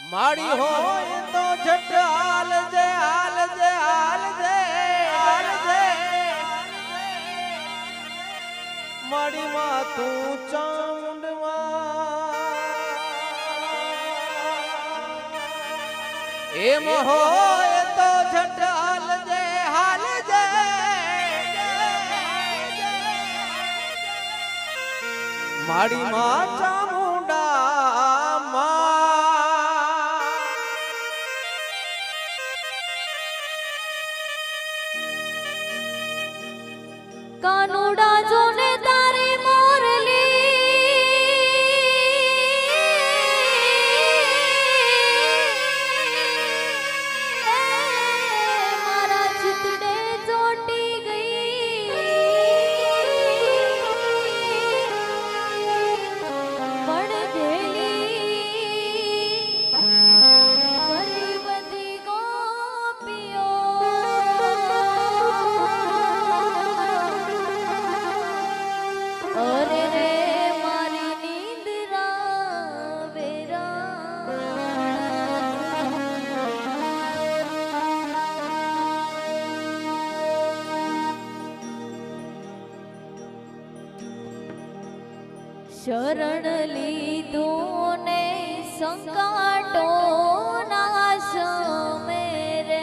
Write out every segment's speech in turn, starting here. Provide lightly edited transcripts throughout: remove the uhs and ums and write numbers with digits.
માડી હોય તો જટ હાલજે હાલજે હાલજે હાલજે માડી માં તું ચામુંડમાં એમ હોય તો જટ હાલજે હાલજે માડી માં ચામુંડા કાનુડા જોને તારી મોરલી મારા ચિતડે ચોટી ગઈ પણ ગેલી ઘણી બધી ગોપીઓ અરે રે મારી નિંદ્રા વેરા શરણ લીધું ને સંકાટો નાશ મેરે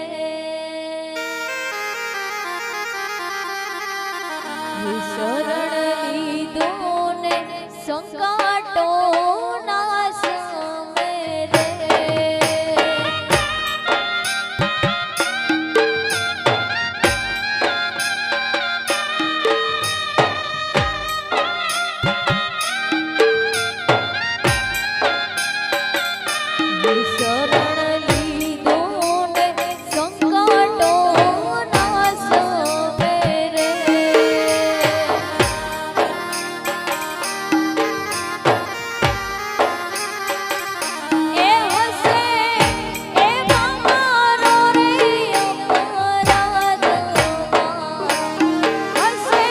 શરણ લીધું ને સંકાટો નાશ મેરે શરણ લીધું ને સંકાટો નાશ મેરે એ હસે એ મારો રે અપરાધમાં હસે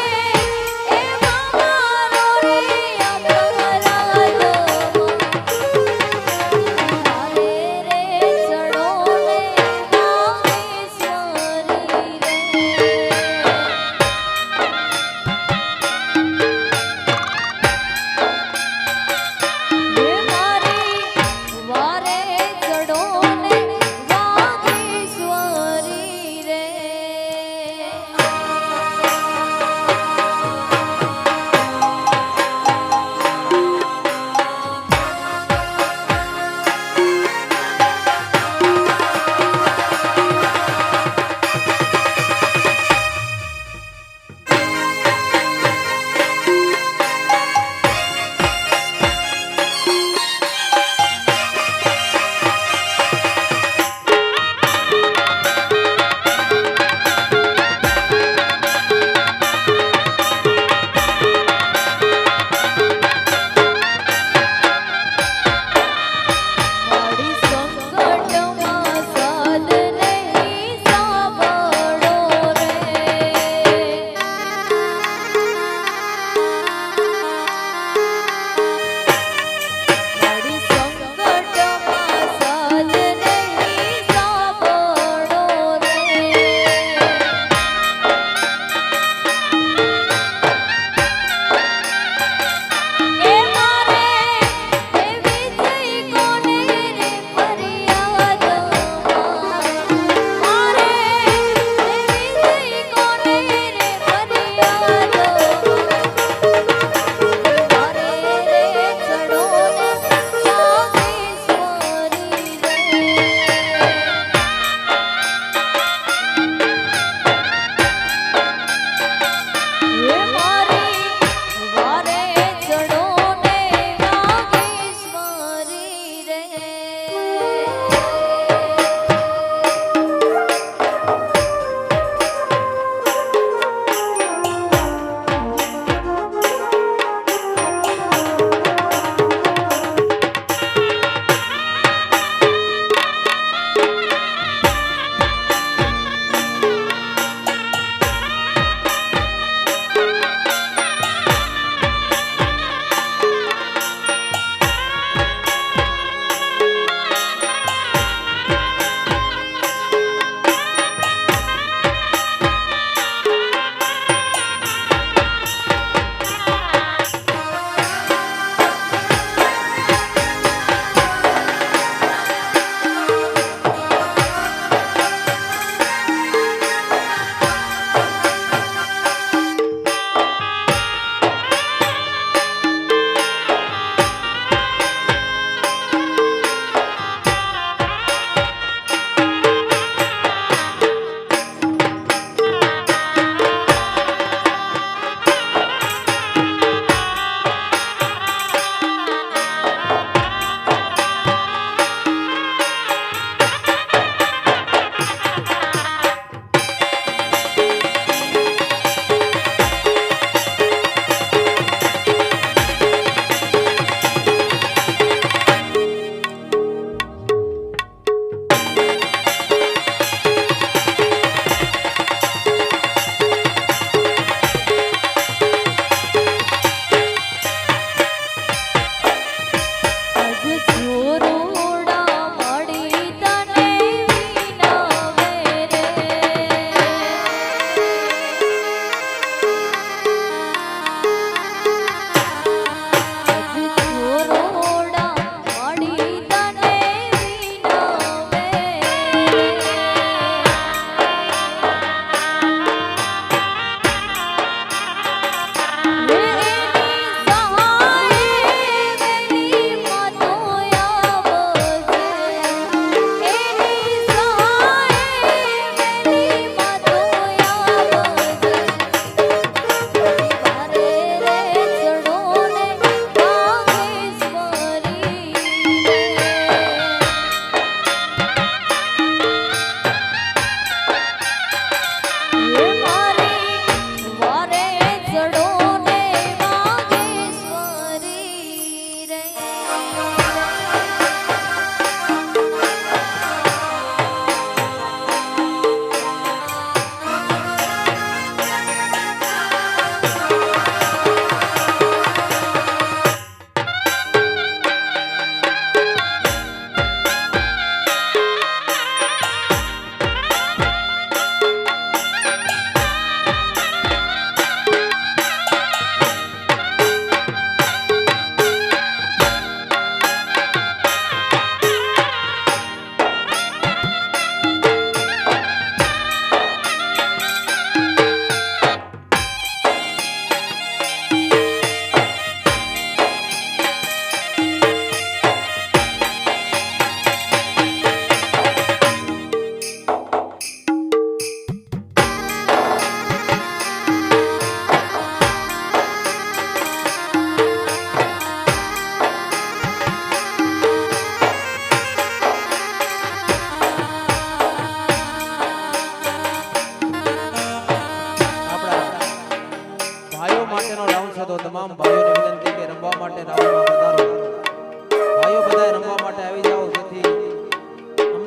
એ મારો રે અપરાધમાં તારે રે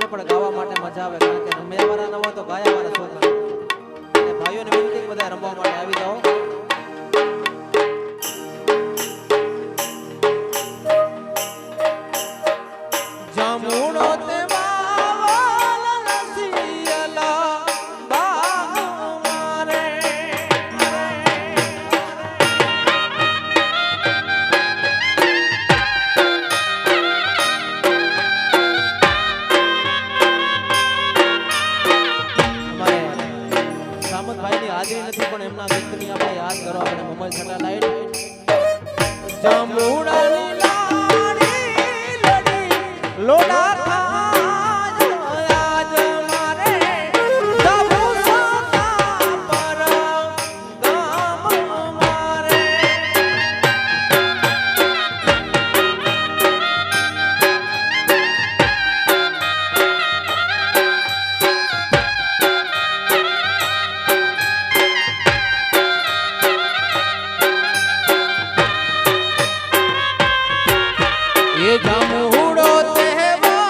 મને પણ ગાવા માટે મજા આવે કારણ કે રમ્યા વાળા ન હોય તો ગાયા વાળા છોકરા અને ભાઈઓને વિનંતી કે બધા રમવા માટે આવી જાઓ જામુણો તે વાવલ રસિયલા બાગ મારે સામંતભાઈની હાજરી નથી પણ એમના વ્યક્તિની આપણે યાદ કરો આપણે મોબાઈલ છટા લાઈટ જામુડાની લાડી લડી લોડા ખાજ આજ મારે દબુ સોતા પર ગામ મારે એ જામુડો તહેવાર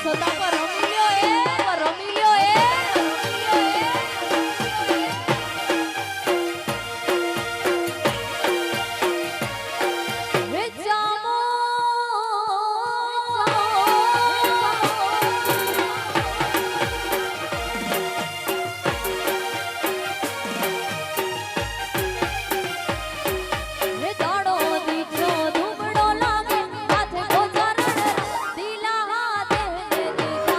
સદા પર રમી લ્યો એ રમી લ્યો એ હે જામો હે દાડો દીકરો ધૂમડો લાગે હાથે ગોચરણ દિલા હાથે દીકરો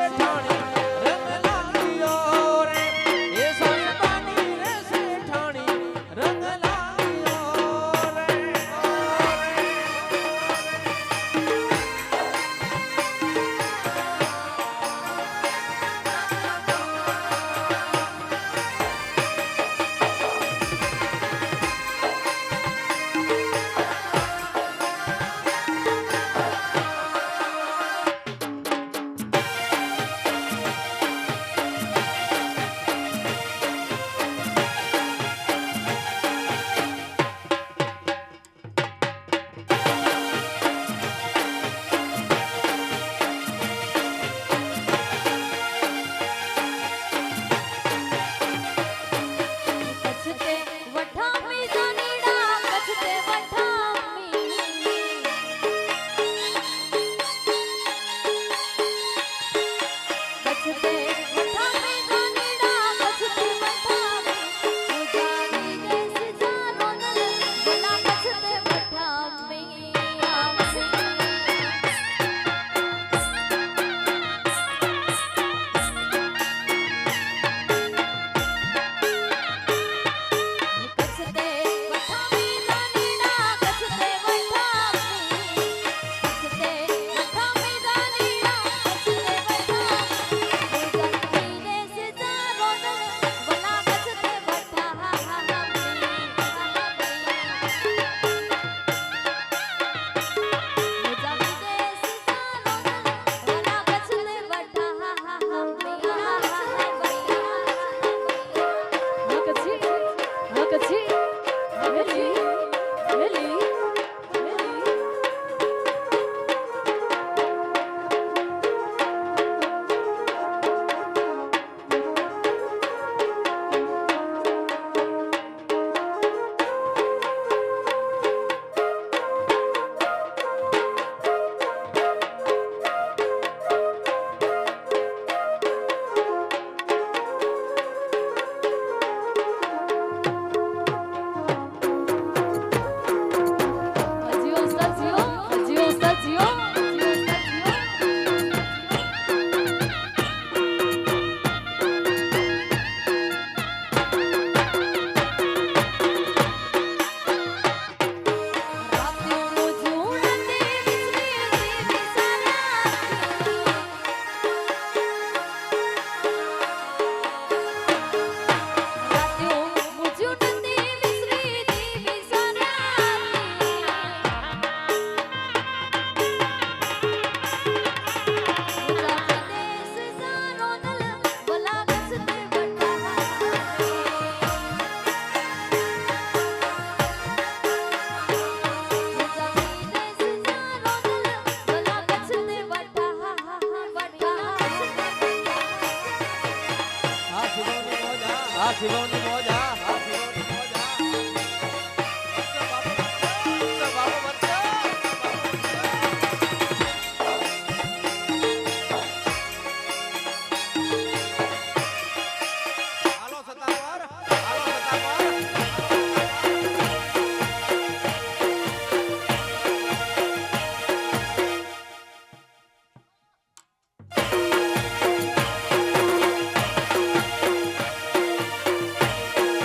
શેઠાણી રંગ લાગ્યો રે એ સોનબાની રે શેઠાણી રંગ લાગ્યો રે કછતે વઠામી જાનીડા કછતે વઠામી કછતે વઠામી જાનીડા કછતે વઠામી ઉજાડી દેશ જાનો બોલા કછતે વઠામી કછતે વઠામી જાનીડા કછતે વઠામી કછતે વઠામી જાનીડા કછતે વઠામી ઉજાડી દેશ જાનો બોલા કછતે જીઓ ઉસ્તાદ જીઓ જીઓ ઉસ્તાદ જીઓ જીઓ ઉસ્તાદ જીઓ રાત્યું મુજું નથી વિસરી વિસારા રાત્યું મુજું નથી વિસરી વિસારા દેશ જાનો બોલા કછતે આ શિવોની મોજ આ શિવોની મોજ આ શિવોની મોજ બાબુ બચ્ચા હાલો સતાવર હાલો સતાવર વઠામી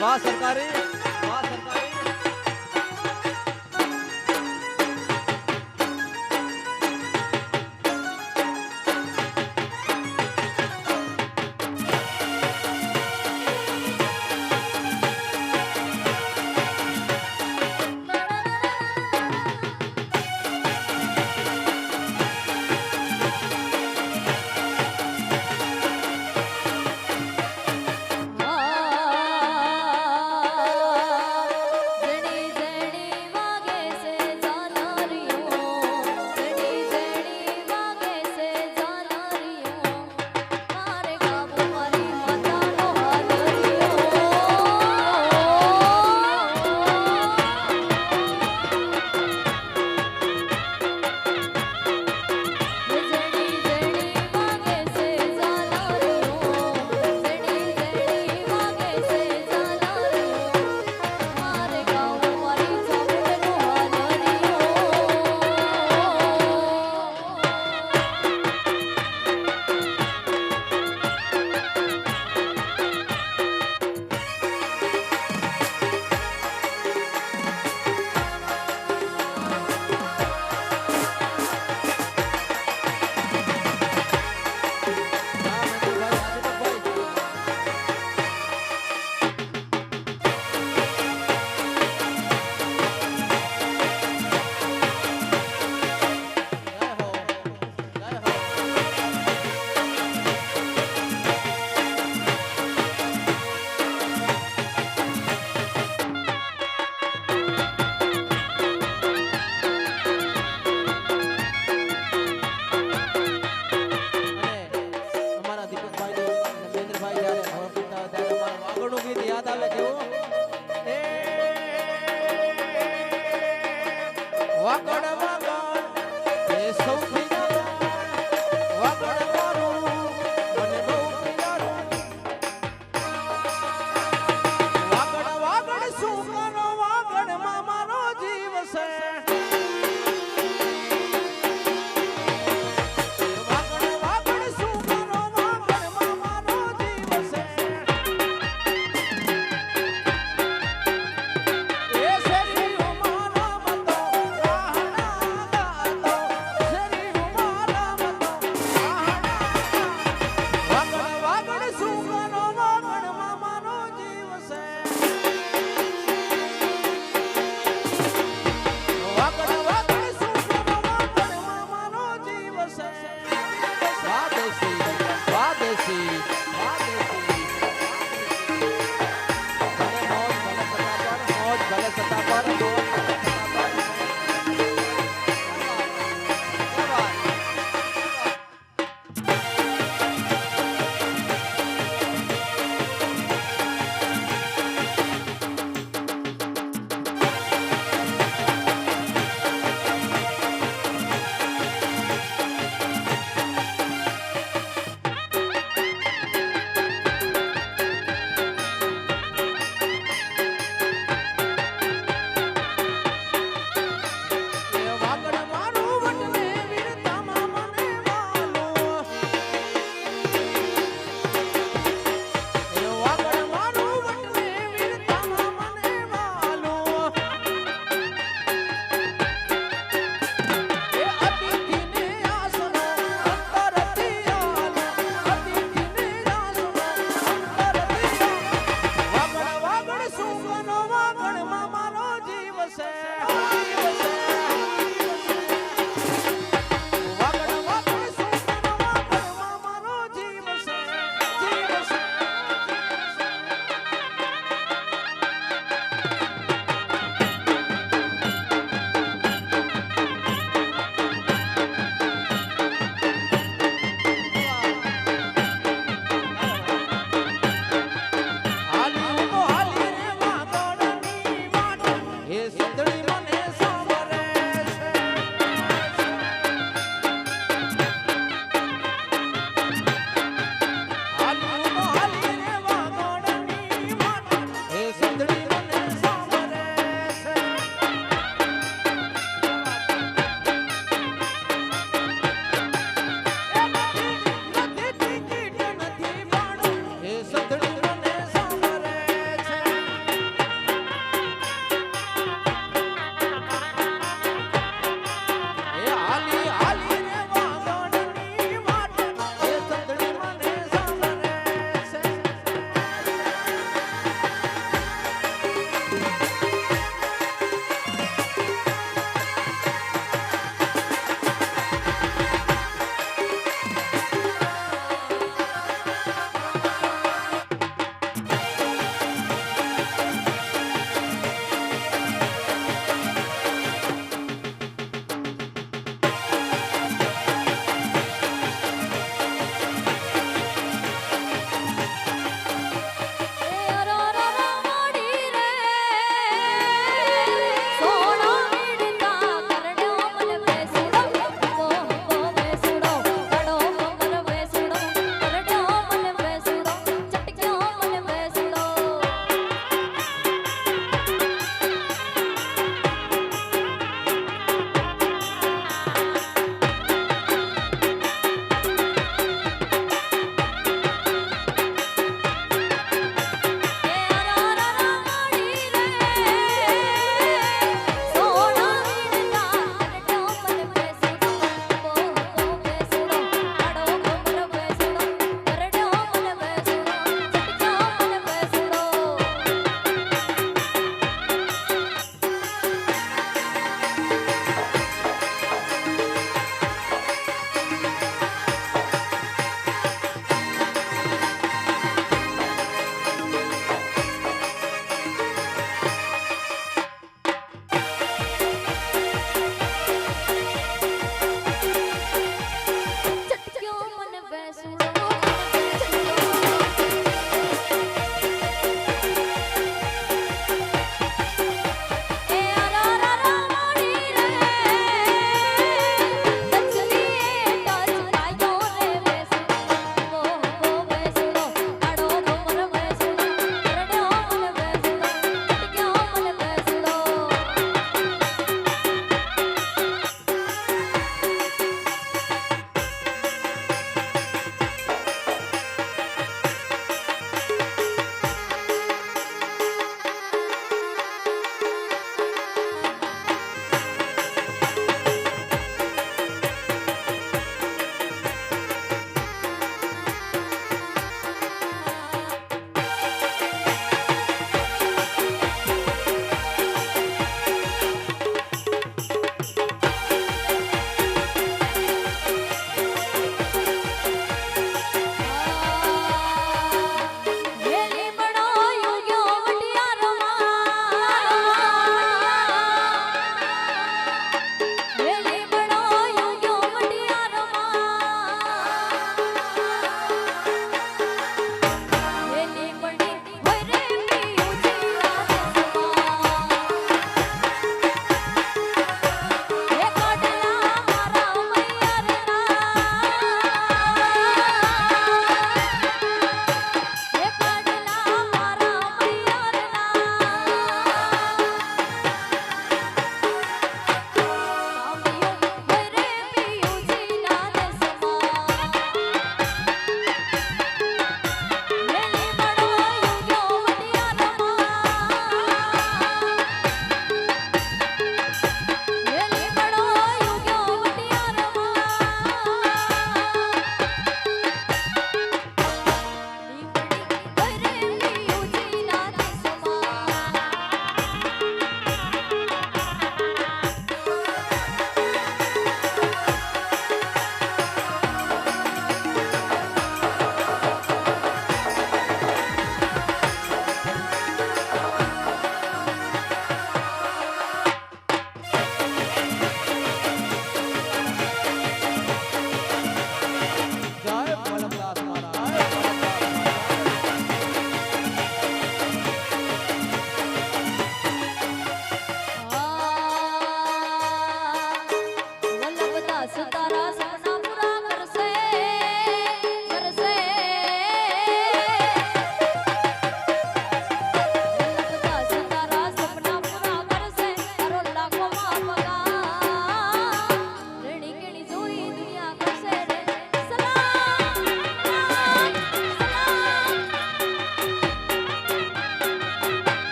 વાહ સરકારી, વાહ સરકારી. આ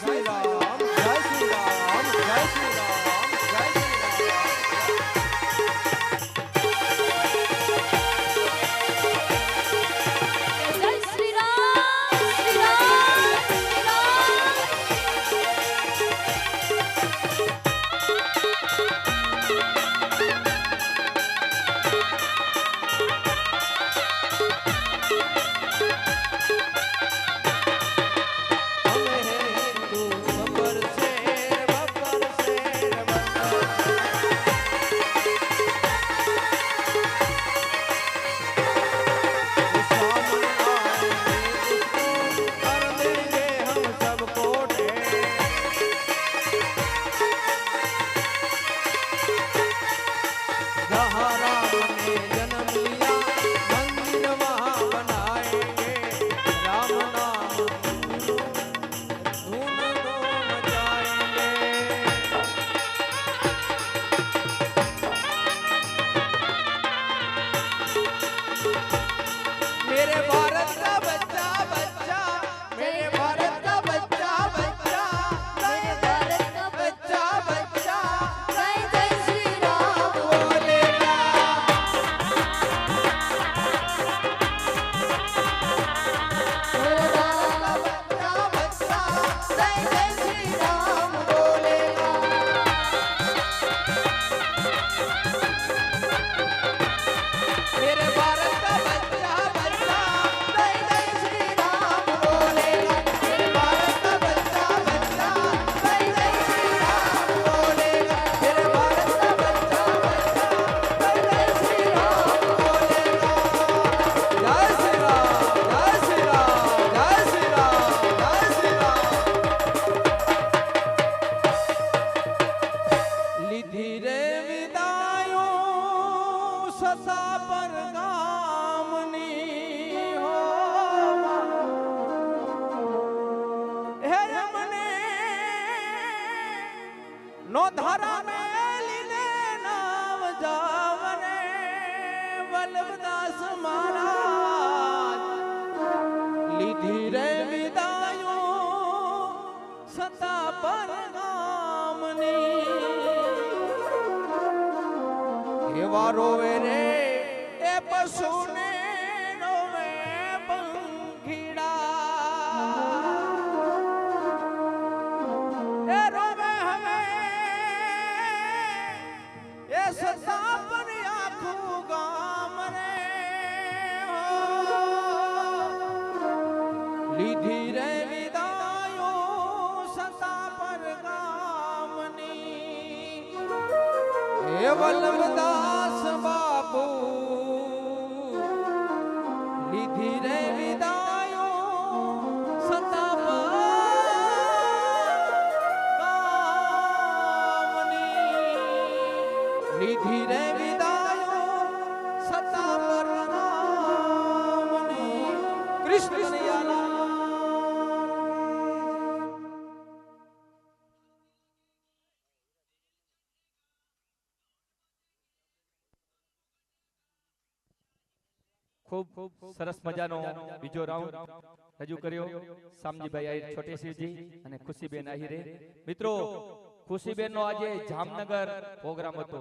શ્રી રામ જય શ્રી રામ જય શ્રી રામ જય શ્રી રામ જય શ્રી રામ શ્રી રામ શ્રી રામ અમે હિન્દુ બબર શેર બબર શેર दुश्मन आएंगे उसको कर देंगे हम सबको जहाँ राम ने जन्म लिया मंदिर वहाँ बनाएंगे राम नाम धूम दो मचाएंगे मेरे भारत का बच्चा बच्चा मेरे भारत का बच्चा बच्चा मेरे भारत का बच्चा बच्चा जय जय श्री राम बोलेगा बोला बच्चा बच्चा जय जय श्री राम बोलेगा मेरे भारत का बच्चा बच्चा जय जय श्री राम बोलेगा मेरे भारत का बच्चा बच्चा जय जय श्री राम बोलेगा मेरे भारत का बच्चा बच्चा जय जय श्री राम बोलेगा जय श्री राम जय श्री राम जय श्री राम जय श्री राम લીધી રે વિદાયો સસા પર ગામની હો હે મને નો ધારા મેલીને નામ જાવને વલ્લભદાસ મહારાજ લીધી રે વિદાયો સતા પર ગામની એવા રોવે રે એ પશુને રોવે પંખીડા એ રોવે હવે એ સતા પર આખું ગામ રે હો. લીધી રે વિદાયો સતા પર ગામની હે વલ્લભદાસ બાપુ લીધી રે વિદાયો સતા પર ગામની લીધી રે વિદાયો સતા પર ગામની કૃષ્ણ કનૈયાલાલ ખૂબ સરસ મજાનો બીજો રાઉન્ડ રજૂ કર્યો સામજીભાઈ આહિર છોટેશિવજી અને ખુશીબેન આહિરે. મિત્રો ખુશીબેનનો આજે જામનગર પ્રોગ્રામ હતો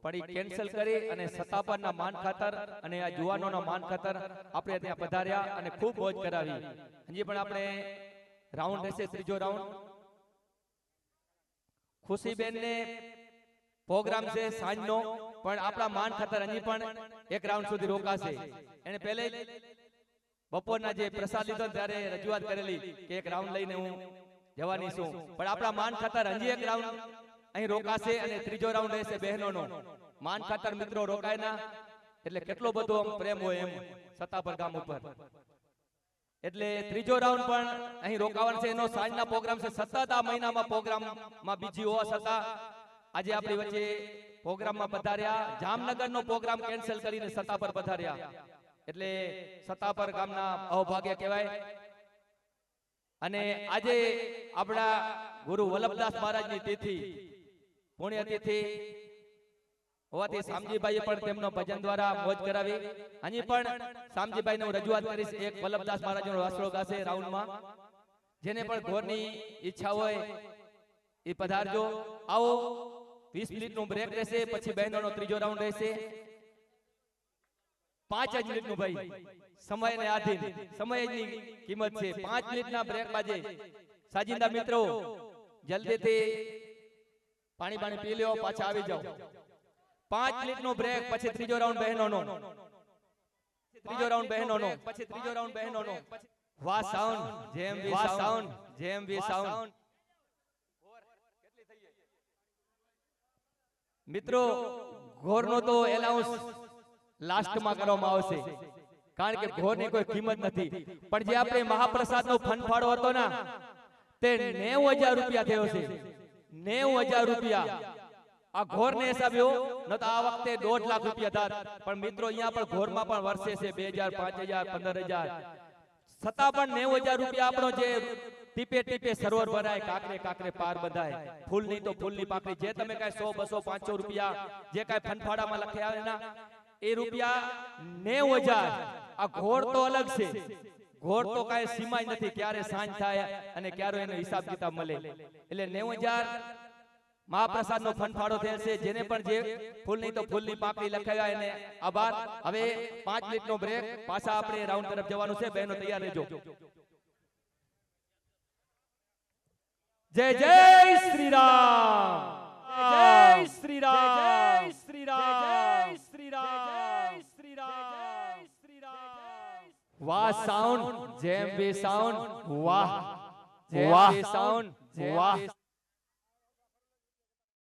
પણ એ કેન્સલ કરી અને સતાપરના માન ખાતર અને આ જુવાનોના માન ખાતર આપણે ત્યાં પધાર્યા અને ખૂબ મોજ કરાવી. હજી પણ આપણે રાઉન્ડ રહેશે ત્રીજો રાઉન્ડ. ખુશીબેનને પ્રોગ્રામ છે સાંજનો પણ આપણા માન ખાતર હજી પણ એક રાઉન્ડ સુધી રોકાશે. એને પહેલે બપોરના જે પ્રસાદ લીધો ત્યારે રજૂઆત કરેલી કે એક રાઉન્ડ લઈને હું જવાની છું પણ આપણા માન ખાતર હજી એક રાઉન્ડ અહીં રોકાશે અને ત્રીજો રાઉન્ડ રહેશે બહેનોનો. માન ખાતર મિત્રો રોકાય ના એટલે કેટલો બધો આમ પ્રેમ હોય એમ સતાપર ગામ ઉપર. એટલે ત્રીજો રાઉન્ડ પણ અહીં રોકાવાનો છે. એનો સાંજના પ્રોગ્રામ છે. સતત આ મહિનામાં પ્રોગ્રામમાં બીજી હોવા છતાં આજે આપણી વચ્ચે પ્રોગ્રામમાં પધાર્યા. જામનગરનો પ્રોગ્રામ કેન્સલ કરીને સતાપર પધાર્યા એટલે સતાપર ગામના અહોભાગ્ય કહેવાય. અને આજે આપણા ગુરુ વલ્લભદાસ મહારાજની તિથિ પુણ્યતિથિ હોવાથી શામજીભાઈએ પણ તેમનો ભજન દ્વારા મોજ કરાવી. હજી પણ શામજીભાઈને હું રજૂઆત કરીશ. એક વલ્લભદાસ મહારાજનો વાસળો ગાશે રાઉન્ડમાં. જેને પણ ઘોરની ઈચ્છા હોય એ પધારજો. આવો 20 મિનિટનું બ્રેક રહેશે, પછી બહેનોનો ત્રીજો રાઉન્ડ રહેશે. 5 જ મિનિટનું ભાઈ, સમયને આધીન, સમયની કિંમત છે. 5 મિનિટના બ્રેક બાજે સાજિંદા મિત્રો જલ્દીથી પાણી પી લ્યો, પાછા આવી જાઓ. 5 મિનિટનો બ્રેક, પછી ત્રીજો રાઉન્ડ બહેનોનો, ત્રીજો રાઉન્ડ બહેનોનો, પછી ત્રીજો રાઉન્ડ બહેનોનો. વાહ સાઉન્ડ, જેમ વી સાઉન્ડ, જેમ વી સાઉન્ડ. મિત્રો ઘોરનો તો એનાઉન્સ લાસ્ટમાં કરવામાં આવશે, કારણ કે ઘોરની કોઈ કિંમત નથી. પણ જે આપણે મહાપ્રસાદનો ફંડફાળો હતો ને, તે 90,000 રૂપિયા થયો છે. 90,000 રૂપિયા આ ઘોરને હિસાબ્યો ન તો આ વખતે 1.5 લાખ રૂપિયા થાત. પણ મિત્રો અહીંયા પણ ઘોરમાં પણ વર્ષે છે 2,000, 5,000, 15,000. છતાં પણ 90,000 રૂપિયા આપણો જે ટીપે ટીપે સરોવર ભરાય, કાકરે કાકરે પાર બંધાય. ફૂલની તો ફૂલની પાકડી, જે તમે કાંઈ 100, 200, 500 રૂપિયા જે કાંઈ ફંડફાળામાં લખ્યા આવે ને, એ રૂપિયા 90,000. આ ઘોર તો અલગ છે. ઘોર તો કાંઈ સીમાય નથી, ક્યારે સાંજ થાય અને ક્યારે એનો હિસાબ કિતાબ મળે. એટલે 90,000 મહાપ્રસાદનો ફંડફાળો થયેલ છે. જેને પણ જે ફૂલની તો ફૂલની પાકડી લખાવ્યા એને આભાર. હવે 5 મિનિટનો બ્રેક, પાછા આપણે રાઉન્ડ તરફ જવાનું છે. બહેનો તૈયાર રહેજો. જય જય શ્રી રામ, જય શ્રી રામ, જય શ્રી રામ, જય શ્રી રામ, જય શ્રી રામ, શ્રી રામ. વાહ સાઉન્ડ, જેમ વી સાઉન્ડ, વાહ વાહ સાઉન્ડ, વાહ.